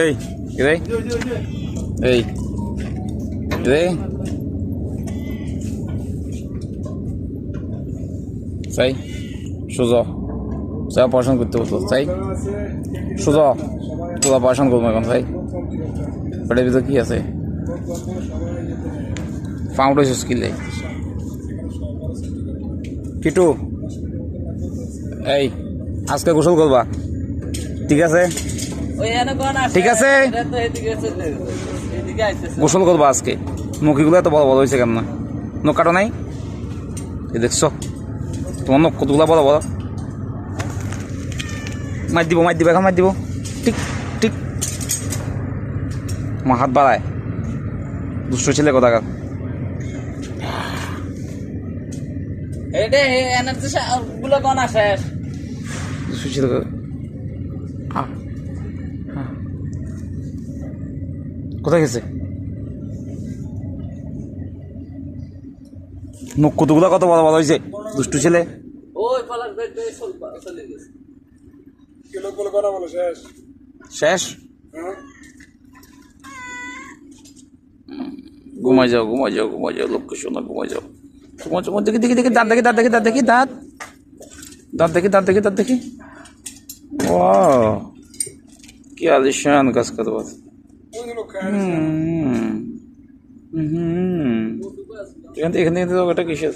এই রে এই রে চাই সোজা যা পড়াশোনা করতে হতো চাই সোজা তোরা পড়াশোনা করবো এখন চাই ওটার ভিতরে কি আছে ফাউন্ডেশন স্কিল কিটু এই আজকে গোসল করবা ঠিক আছে ঠিক আছে গোসল করবা আজকে নখীগুলো এত বড় বড় হয়েছে কেন না নখ কাটো নাই দেখছো তোমার নখ কতগুলো বড় বড় মার দিব এখন মার দিব ঠিক ঠিক আমার হাত বাড়ায় দুষ্ট ছেলে কোথাকার দুষ্ট ছেলে কোথায় গেছে নখ কতগুলো কত বড় বড় হয়েছে দুষ্টু ছেলে শেষ ঘুমাই যাও লোককে শোনা ঘুমাই যাও দেখি দেখি দাঁত দেখি ও কি আলিশান কাজ করতে পারে এখান থেকে ওটা কিসের